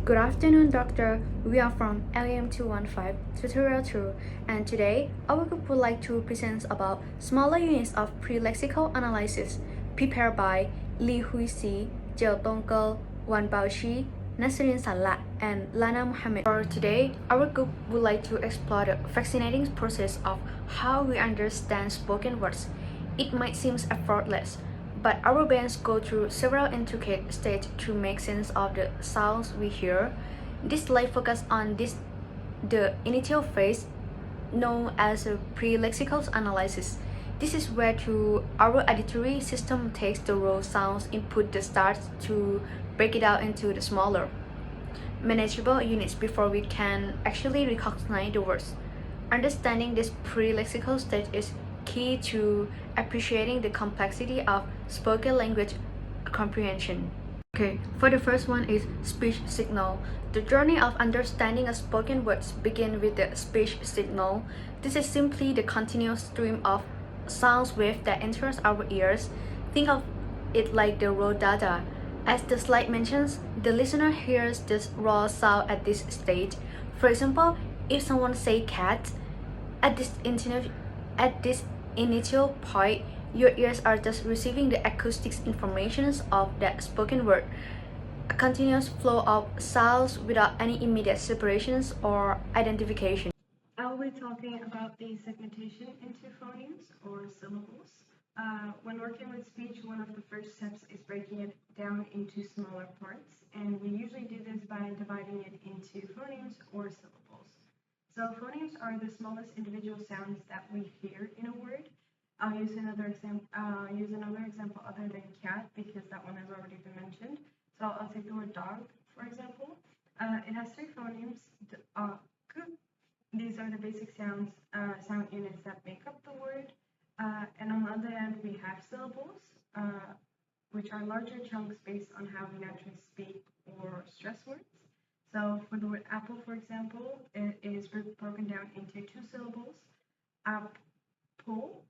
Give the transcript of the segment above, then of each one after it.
Good afternoon, Doctor. We are from LEM215 Tutorial 2, and today our group would like to present about smaller units of pre-lexical analysis prepared by HUIZI, TONGLE, BAOQI, Nasrin Sanlah, and LANA MOHAMMED. For today, our group would like to explore the fascinating process of how we understand spoken words. It might seem effortless, but our brains go through several intricate stages to make sense of the sounds we hear. This slide focuses on the initial phase known as a pre-lexical analysis. This is where our auditory system takes the raw sounds input that starts to break it out into the smaller, manageable units before we can actually recognize the words. Understanding this pre-lexical stage is key to appreciating the complexity of spoken language comprehension. Okay, for the first one is speech signal. The journey of understanding a spoken words begins with the speech signal. This is simply the continuous stream of sound wave that enters our ears. Think of it like the raw data. As the slide mentions, the listener hears this raw sound at this stage. For example, if someone says cat, at this initial point, your ears are just receiving the acoustics information of that spoken word, a continuous flow of sounds without any immediate separations or identification. I'll be talking about the segmentation into phonemes or syllables. When working with speech, one of the first steps is breaking it down into smaller parts, and we usually do this by dividing it into phonemes or syllables. So phonemes are the smallest individual sounds that we hear in a word. I'll use another example other than cat because that one has already been mentioned. So I'll take the word dog, for example. It has three phonemes. K. These are the basic sound units that make up the word. And on the other hand, we have syllables, which are larger chunks based on how we naturally speak or stress words. So for the word apple, for example, it is broken down into two syllables, apple.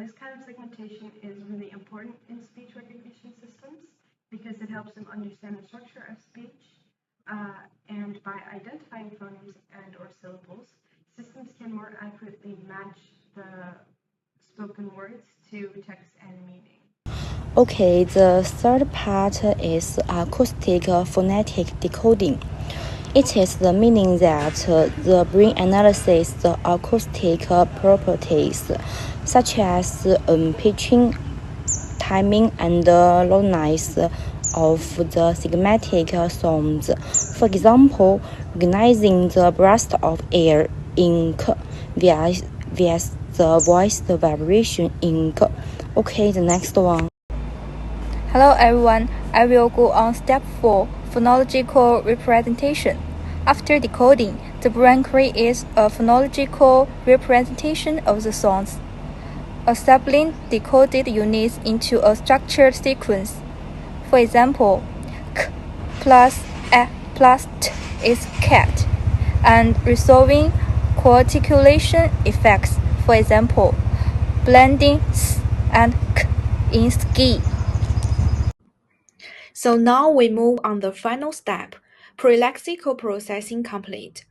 This kind of segmentation is really important in speech recognition systems because it helps them understand the structure of speech. And by identifying phonemes and or syllables, systems can more accurately match the spoken words to text and meaning. Okay, the third part is acoustic phonetic decoding. It is the meaning that the brain analyzes the acoustic properties such as pitching, timing, and loudness of the segmented sounds. For example, recognizing the burst of air in k via the voice vibration in k. Okay, the next one. Hello everyone, I will go on step 4, phonological representation. After decoding, the brain creates a phonological representation of the sounds, assembling decoded units into a structured sequence. For example, k plus a plus t is cat, and resolving co-articulation effects, for example, blending s and k in ski. So now we move on the final step, pre-lexical processing complete.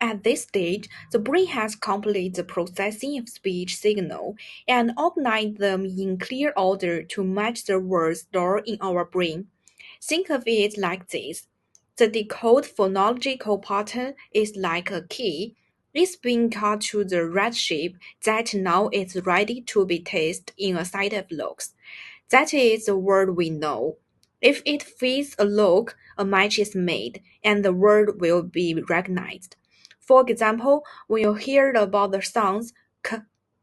At this stage, the brain has completed the processing of speech signal and organized them in clear order to match the words stored in our brain. Think of it like this. The decoded phonological pattern is like a key. It's been cut to the right shape that now is ready to be tasted in a set of looks. That is the word we know. If it fits a look, a match is made, and the word will be recognized. For example, when you hear about the sounds k,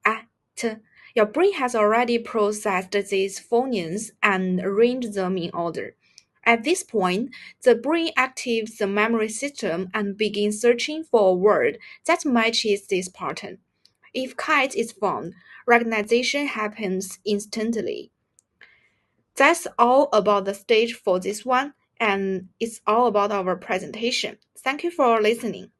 a, t, your brain has already processed these phonemes and arranged them in order. At this point, the brain activates the memory system and begins searching for a word that matches this pattern. If cat is found, recognition happens instantly. That's all about the stage for this one, and it's all about our presentation. Thank you for listening.